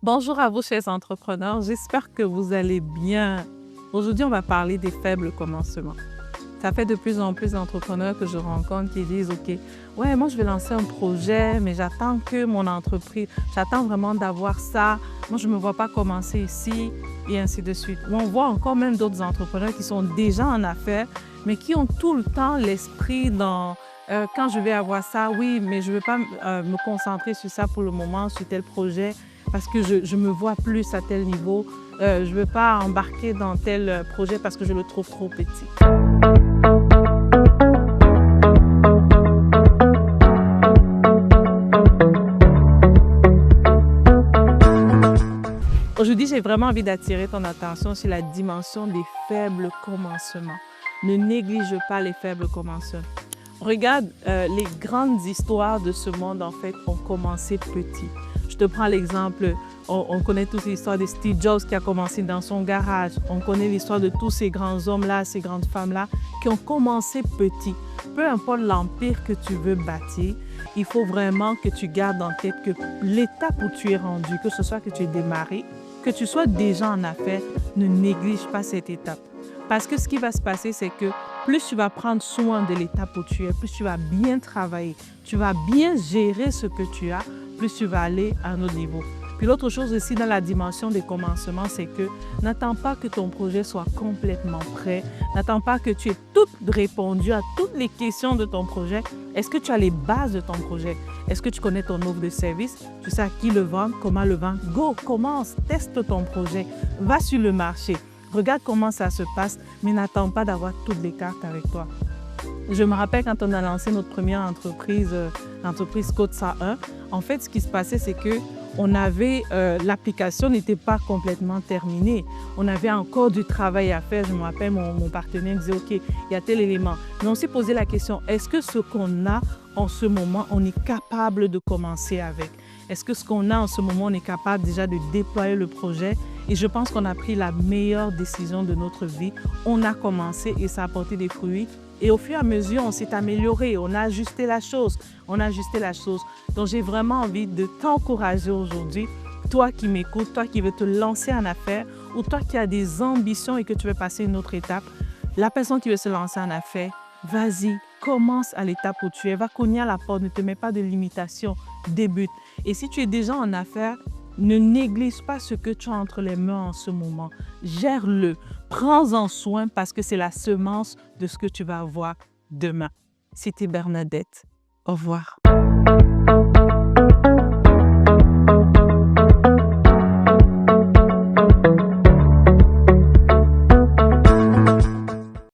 Bonjour à vous, chers entrepreneurs. J'espère que vous allez bien. Aujourd'hui, on va parler des faibles commencements. Ça fait de plus en plus d'entrepreneurs que je rencontre qui disent, OK, ouais, moi, je vais lancer un projet, mais j'attends que mon entreprise, j'attends vraiment d'avoir ça. Moi, je ne me vois pas commencer ici et ainsi de suite. Ou on voit encore même d'autres entrepreneurs qui sont déjà en affaires, mais qui ont tout le temps l'esprit dans quand je vais avoir ça, oui, mais je ne veux pas me concentrer sur ça pour le moment, sur tel projet, parce que je me vois plus à tel niveau. Je ne veux pas embarquer dans tel projet parce que je le trouve trop petit. Aujourd'hui, j'ai vraiment envie d'attirer ton attention sur la dimension des faibles commencements. Ne néglige pas les faibles commencements. Regarde, les grandes histoires de ce monde, en fait, ont commencé petit. Je te prends l'exemple, on connaît tous l'histoire de Steve Jobs qui a commencé dans son garage. On connaît l'histoire de tous ces grands hommes-là, ces grandes femmes-là qui ont commencé petit. Peu importe l'empire que tu veux bâtir, il faut vraiment que tu gardes en tête que l'étape où tu es rendu, que ce soit que tu es démarré, que tu sois déjà en affaires, ne néglige pas cette étape. Parce que ce qui va se passer, c'est que plus tu vas prendre soin de l'étape où tu es, plus tu vas bien travailler, tu vas bien gérer ce que tu as, plus tu vas aller à un autre niveau. Puis l'autre chose aussi dans la dimension des commencements, c'est que n'attends pas que ton projet soit complètement prêt. N'attends pas que tu aies tout répondu à toutes les questions de ton projet. Est-ce que tu as les bases de ton projet? Est-ce que tu connais ton offre de service? Tu sais à qui le vendre, comment le vendre? Go, commence, teste ton projet, va sur le marché. Regarde comment ça se passe, mais n'attends pas d'avoir toutes les cartes avec toi. Je me rappelle quand on a lancé notre première entreprise, l'entreprise Code 101, en fait, ce qui se passait, c'est que l'application n'était pas complètement terminée. On avait encore du travail à faire. Je me rappelle, mon partenaire me disait, OK, il y a tel élément. Mais on s'est posé la question, est-ce que ce qu'on a en ce moment, on est capable de commencer avec? Est-ce que ce qu'on a en ce moment, on est capable déjà de déployer le projet? Et je pense qu'on a pris la meilleure décision de notre vie. On a commencé et ça a porté des fruits. Et au fur et à mesure, on s'est amélioré, on a ajusté la chose, Donc, j'ai vraiment envie de t'encourager aujourd'hui, toi qui m'écoutes, toi qui veux te lancer en affaires ou toi qui as des ambitions et que tu veux passer une autre étape. La personne qui veut se lancer en affaires, vas-y, commence à l'étape où tu es, va cogner à la porte, ne te mets pas de limitation, débute. Et si tu es déjà en affaires, ne néglige pas ce que tu as entre les mains en ce moment. Gère-le, prends-en soin parce que c'est la semence de ce que tu vas avoir demain. C'était Bernadette. Au revoir.